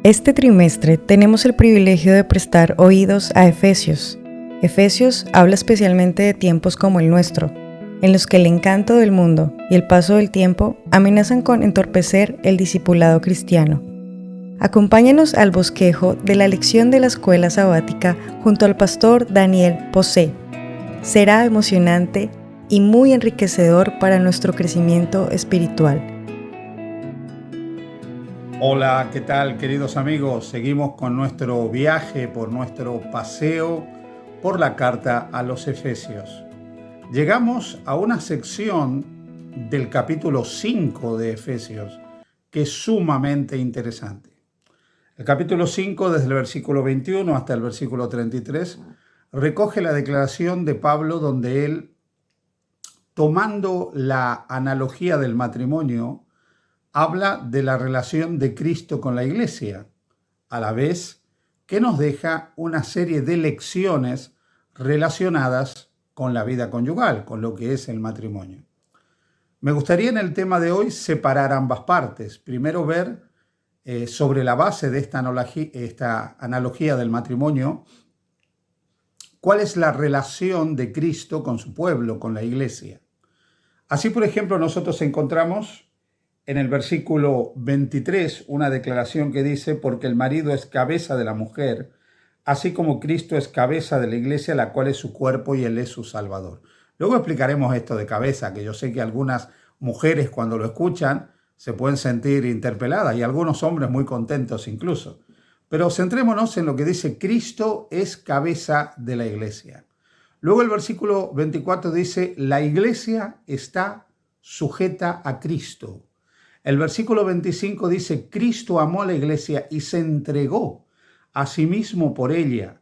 Este trimestre tenemos el privilegio de prestar oídos a Efesios. Efesios habla especialmente de tiempos como el nuestro, en los que el encanto del mundo y el paso del tiempo amenazan con entorpecer el discipulado cristiano. Acompáñanos al bosquejo de la lección de la escuela sabática junto al pastor Daniel Posé. Será emocionante y muy enriquecedor para nuestro crecimiento espiritual. Hola, ¿qué tal, queridos amigos? Seguimos con nuestro viaje, por nuestro paseo por la carta a los Efesios. Llegamos a una sección del capítulo 5 de Efesios que es sumamente interesante. El capítulo 5, desde el versículo 21 hasta el versículo 33, recoge la declaración de Pablo donde él, tomando la analogía del matrimonio, habla de la relación de Cristo con la Iglesia, a la vez que nos deja una serie de lecciones relacionadas con la vida conyugal, con lo que es el matrimonio. Me gustaría en el tema de hoy separar ambas partes. Primero ver sobre la base de esta analogía del matrimonio, cuál es la relación de Cristo con su pueblo, con la Iglesia. Así, por ejemplo, nosotros encontramos en el versículo 23, una declaración que dice: porque el marido es cabeza de la mujer, así como Cristo es cabeza de la iglesia, la cual es su cuerpo y él es su salvador. Luego explicaremos esto de cabeza, que yo sé que algunas mujeres cuando lo escuchan se pueden sentir interpeladas y algunos hombres muy contentos incluso. Pero centrémonos en lo que dice: Cristo es cabeza de la iglesia. Luego el versículo 24 dice: la iglesia está sujeta a Cristo. El versículo 25 dice: Cristo amó a la iglesia y se entregó a sí mismo por ella.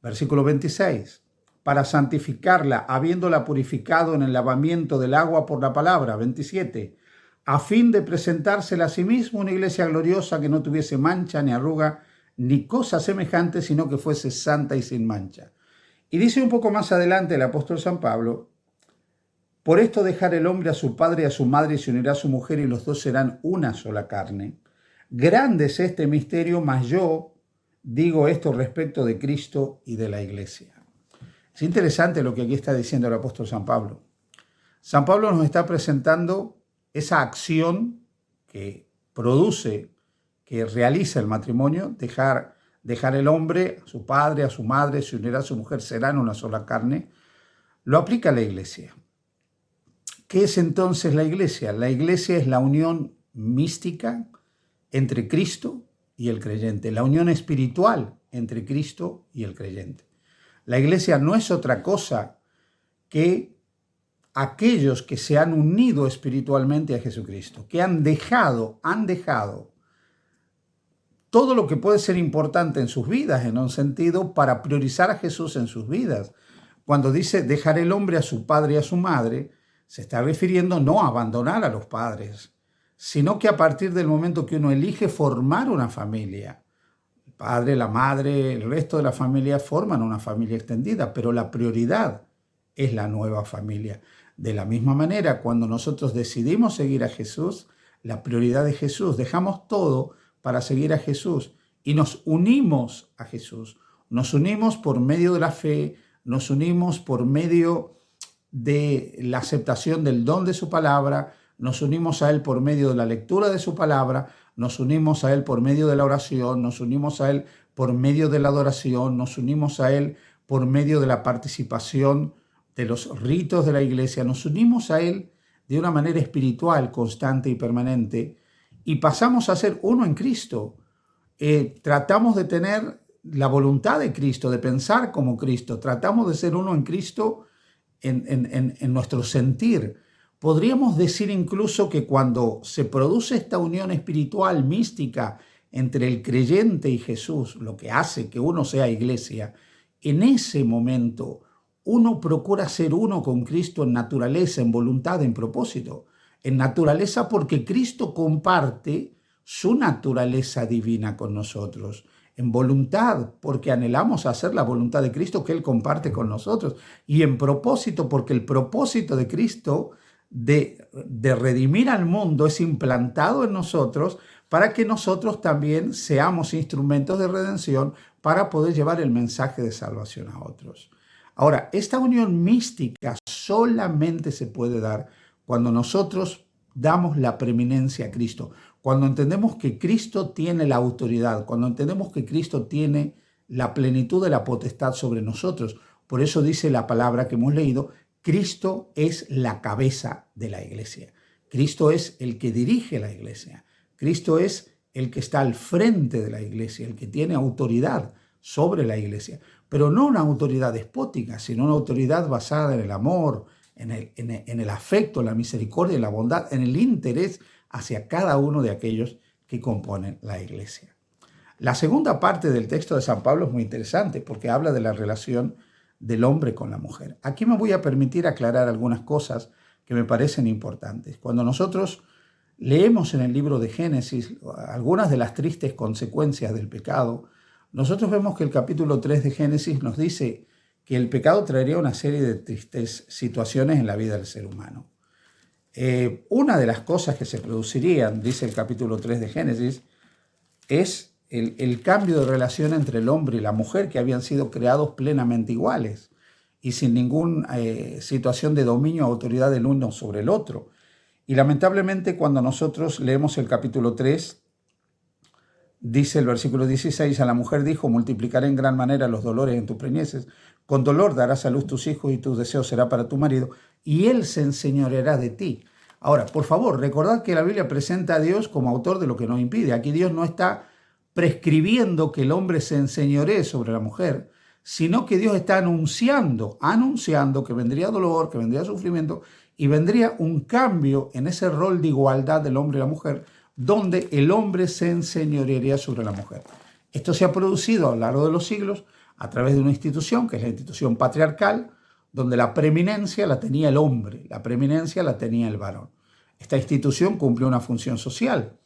Versículo 26, para santificarla, habiéndola purificado en el lavamiento del agua por la palabra. 27, a fin de presentársela a sí mismo una iglesia gloriosa que no tuviese mancha ni arruga ni cosa semejante, sino que fuese santa y sin mancha. Y dice un poco más adelante el apóstol San Pablo: por esto dejará el hombre a su padre y a su madre y se unirá a su mujer y los dos serán una sola carne. Grande es este misterio, mas yo digo esto respecto de Cristo y de la iglesia. Es interesante lo que aquí está diciendo el apóstol San Pablo. San Pablo nos está presentando esa acción que produce, que realiza el matrimonio, dejar el hombre a su padre, a su madre, se unirá a su mujer, serán una sola carne. Lo aplica a la iglesia. ¿Qué es entonces la iglesia? La iglesia es la unión mística entre Cristo y el creyente, la unión espiritual entre Cristo y el creyente. La iglesia no es otra cosa que aquellos que se han unido espiritualmente a Jesucristo, que han dejado todo lo que puede ser importante en sus vidas, en un sentido, para priorizar a Jesús en sus vidas. Cuando dice dejar el hombre a su padre y a su madre, se está refiriendo no a abandonar a los padres, sino que a partir del momento que uno elige formar una familia, el padre, la madre, el resto de la familia forman una familia extendida, pero la prioridad es la nueva familia. De la misma manera, cuando nosotros decidimos seguir a Jesús, la prioridad es Jesús. Dejamos todo para seguir a Jesús y nos unimos a Jesús. Nos unimos por medio de la fe, nos unimos por medio de la aceptación del don de su palabra, nos unimos a Él por medio de la lectura de su palabra, nos unimos a Él por medio de la oración, nos unimos a Él por medio de la adoración, nos unimos a Él por medio de la participación de los ritos de la iglesia, nos unimos a Él de una manera espiritual, constante y permanente, y pasamos a ser uno en Cristo. Tratamos de tener la voluntad de Cristo, de pensar como Cristo, tratamos de ser uno en Cristo en nuestro sentir. Podríamos decir incluso que cuando se produce esta unión espiritual, mística, entre el creyente y Jesús, lo que hace que uno sea iglesia, en ese momento uno procura ser uno con Cristo en naturaleza, en voluntad, en propósito. En naturaleza porque Cristo comparte su naturaleza divina con nosotros. En voluntad, porque anhelamos hacer la voluntad de Cristo que Él comparte con nosotros. Y en propósito, porque el propósito de Cristo de redimir al mundo es implantado en nosotros para que nosotros también seamos instrumentos de redención para poder llevar el mensaje de salvación a otros. Ahora, esta unión mística solamente se puede dar cuando nosotros damos la preeminencia a Cristo, cuando entendemos que Cristo tiene la autoridad, cuando entendemos que Cristo tiene la plenitud de la potestad sobre nosotros. Por eso dice la palabra que hemos leído, Cristo es la cabeza de la iglesia. Cristo es el que dirige la iglesia. Cristo es el que está al frente de la iglesia, el que tiene autoridad sobre la iglesia. Pero no una autoridad despótica, sino una autoridad basada en el amor, en el afecto, en la misericordia, en la bondad, en el interés hacia cada uno de aquellos que componen la iglesia. La segunda parte del texto de San Pablo es muy interesante porque habla de la relación del hombre con la mujer. Aquí me voy a permitir aclarar algunas cosas que me parecen importantes. Cuando nosotros leemos en el libro de Génesis algunas de las tristes consecuencias del pecado, nosotros vemos que el capítulo 3 de Génesis nos dice que el pecado traería una serie de tristes situaciones en la vida del ser humano. Una de las cosas que se producirían, dice el capítulo 3 de Génesis, es el cambio de relación entre el hombre y la mujer, que habían sido creados plenamente iguales y sin ninguna situación de dominio o autoridad del uno sobre el otro. Y lamentablemente cuando nosotros leemos el capítulo 3, dice el versículo 16, a la mujer dijo, multiplicaré en gran manera los dolores en tus preñeces, con dolor darás a luz tus hijos y tu deseo será para tu marido, y él se enseñoreará de ti. Ahora, por favor, recordad que la Biblia presenta a Dios como autor de lo que nos impide. Aquí Dios no está prescribiendo que el hombre se enseñoree sobre la mujer, sino que Dios está anunciando que vendría dolor, que vendría sufrimiento y vendría un cambio en ese rol de igualdad del hombre y la mujer, donde el hombre se enseñorearía sobre la mujer. Esto se ha producido a lo largo de los siglos a través de una institución, que es la institución patriarcal, donde la preeminencia la tenía el hombre, la preeminencia la tenía el varón. Esta institución cumplió una función social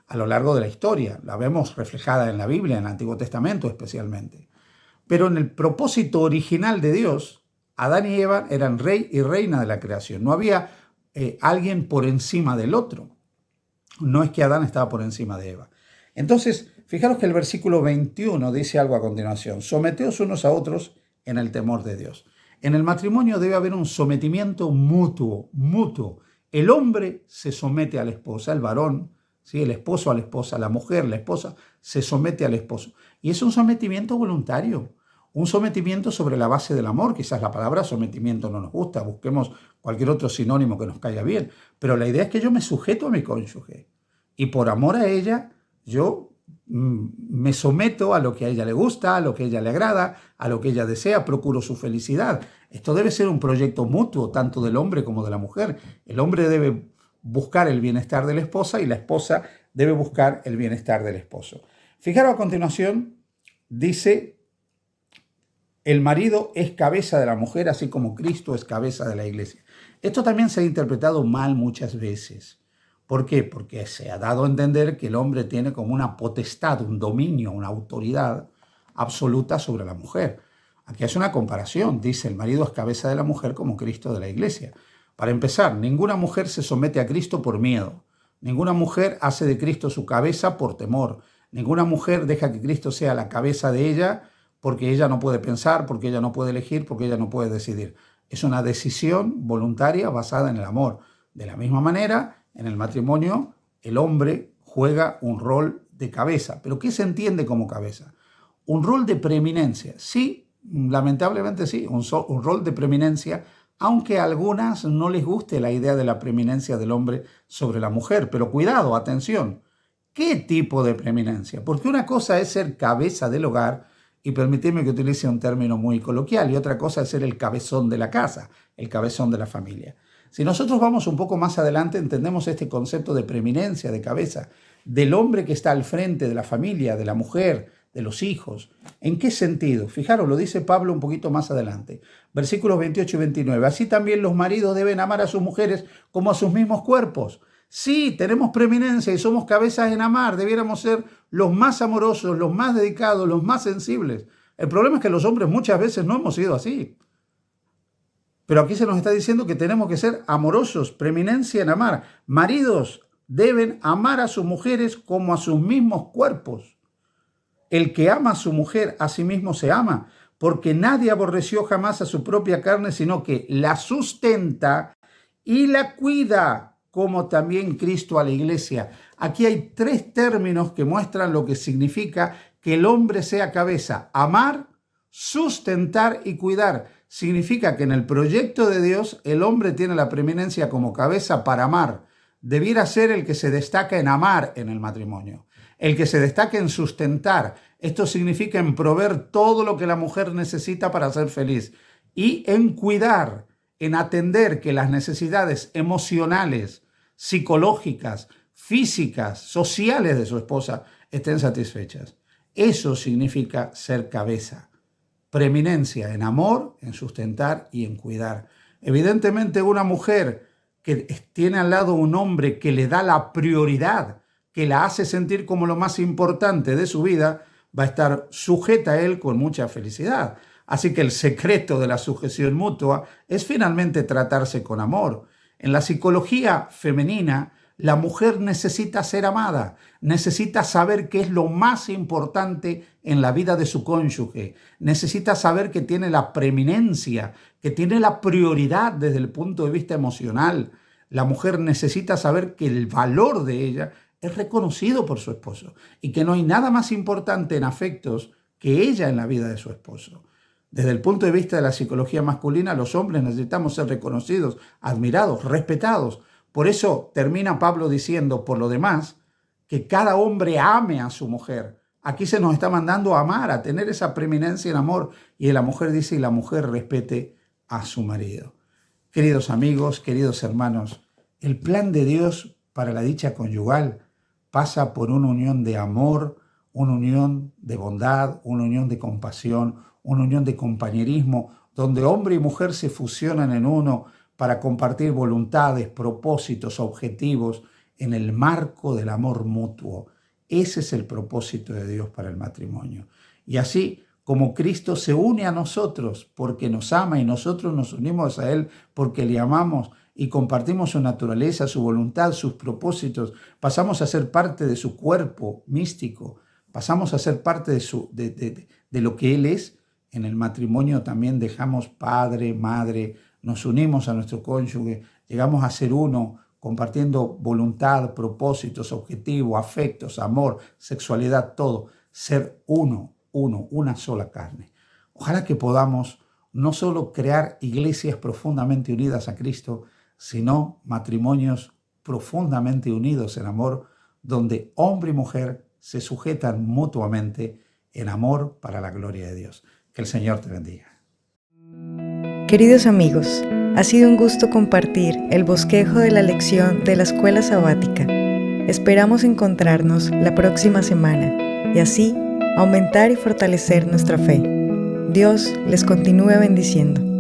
a lo largo de la historia. La vemos reflejada en la Biblia, en el Antiguo Testamento especialmente. Pero en el propósito original de Dios, Adán y Eva eran rey y reina de la creación. No había alguien por encima del otro. No es que Adán estaba por encima de Eva. Entonces, fijaros que el versículo 21 dice algo a continuación. Someteos unos a otros en el temor de Dios. En el matrimonio debe haber un sometimiento mutuo. El hombre se somete a la esposa, el varón, ¿sí? El esposo a la esposa, la mujer, la esposa, se somete al esposo. Y es un sometimiento voluntario, un sometimiento sobre la base del amor. Quizás la palabra sometimiento no nos gusta, busquemos cualquier otro sinónimo que nos caiga bien. Pero la idea es que yo me sujeto a mi cónyuge y por amor a ella yo me someto a lo que a ella le gusta, a lo que a ella le agrada, a lo que ella desea, procuro su felicidad. Esto debe ser un proyecto mutuo, tanto del hombre como de la mujer. El hombre debe buscar el bienestar de la esposa y la esposa debe buscar el bienestar del esposo. Fijaros a continuación, dice, el marido es cabeza de la mujer, así como Cristo es cabeza de la iglesia. Esto también se ha interpretado mal muchas veces. ¿Por qué? Porque se ha dado a entender que el hombre tiene como una potestad, un dominio, una autoridad absoluta sobre la mujer. Aquí es una comparación. Dice, el marido es cabeza de la mujer como Cristo de la iglesia. Para empezar, ninguna mujer se somete a Cristo por miedo. Ninguna mujer hace de Cristo su cabeza por temor. Ninguna mujer deja que Cristo sea la cabeza de ella porque ella no puede pensar, porque ella no puede elegir, porque ella no puede decidir. Es una decisión voluntaria basada en el amor. De la misma manera, en el matrimonio, el hombre juega un rol de cabeza. ¿Pero qué se entiende como cabeza? Un rol de preeminencia. Sí, lamentablemente sí, un rol de preeminencia, aunque a algunas no les guste la idea de la preeminencia del hombre sobre la mujer. Pero cuidado, atención, ¿qué tipo de preeminencia? Porque una cosa es ser cabeza del hogar, y permitidme que utilice un término muy coloquial, y otra cosa es ser el cabezón de la casa, el cabezón de la familia. Si nosotros vamos un poco más adelante, entendemos este concepto de preeminencia, de cabeza, del hombre que está al frente de la familia, de la mujer, de los hijos. ¿En qué sentido? Fijaros, lo dice Pablo un poquito más adelante. Versículos 28 y 29. Así también los maridos deben amar a sus mujeres como a sus mismos cuerpos. Sí, tenemos preeminencia y somos cabezas en amar. Debiéramos ser los más amorosos, los más dedicados, los más sensibles. El problema es que los hombres muchas veces no hemos sido así. Pero aquí se nos está diciendo que tenemos que ser amorosos, preeminencia en amar. Maridos deben amar a sus mujeres como a sus mismos cuerpos. El que ama a su mujer a sí mismo se ama, porque nadie aborreció jamás a su propia carne, sino que la sustenta y la cuida, como también Cristo a la iglesia. Aquí hay 3 términos que muestran lo que significa que el hombre sea cabeza: amar, sustentar y cuidar. Significa que en el proyecto de Dios el hombre tiene la preeminencia como cabeza para amar. Debiera ser el que se destaca en amar en el matrimonio, el que se destaca en sustentar. Esto significa en proveer todo lo que la mujer necesita para ser feliz, y en cuidar, en atender que las necesidades emocionales, psicológicas, físicas, sociales de su esposa estén satisfechas. Eso significa ser cabeza. Preeminencia en amor, en sustentar y en cuidar. Evidentemente, una mujer que tiene al lado un hombre que le da la prioridad, que la hace sentir como lo más importante de su vida, va a estar sujeta a él con mucha felicidad. Así que el secreto de la sujeción mutua es finalmente tratarse con amor. En la psicología femenina, la mujer necesita ser amada, necesita saber qué es lo más importante en la vida de su cónyuge, necesita saber que tiene la preeminencia, que tiene la prioridad desde el punto de vista emocional. La mujer necesita saber que el valor de ella es reconocido por su esposo y que no hay nada más importante en afectos que ella en la vida de su esposo. Desde el punto de vista de la psicología masculina, los hombres necesitamos ser reconocidos, admirados, respetados. Por eso termina Pablo diciendo, por lo demás, que cada hombre ame a su mujer. Aquí se nos está mandando a amar, a tener esa preeminencia en amor. Y la mujer dice, y la mujer respete a su marido. Queridos amigos, queridos hermanos, el plan de Dios para la dicha conyugal pasa por una unión de amor, una unión de bondad, una unión de compasión, una unión de compañerismo, donde hombre y mujer se fusionan en uno para compartir voluntades, propósitos, objetivos en el marco del amor mutuo. Ese es el propósito de Dios para el matrimonio. Y así como Cristo se une a nosotros porque nos ama y nosotros nos unimos a Él porque le amamos y compartimos su naturaleza, su voluntad, sus propósitos, pasamos a ser parte de su cuerpo místico, pasamos a ser parte de lo que Él es. En el matrimonio también dejamos padre, madre, nos unimos a nuestro cónyuge, llegamos a ser uno, compartiendo voluntad, propósitos, objetivos, afectos, amor, sexualidad, todo. Ser uno, una sola carne. Ojalá que podamos no solo crear iglesias profundamente unidas a Cristo, sino matrimonios profundamente unidos en amor, donde hombre y mujer se sujetan mutuamente en amor para la gloria de Dios. Que el Señor te bendiga. Queridos amigos, ha sido un gusto compartir el bosquejo de la lección de la escuela sabática. Esperamos encontrarnos la próxima semana y así aumentar y fortalecer nuestra fe. Dios les continúe bendiciendo.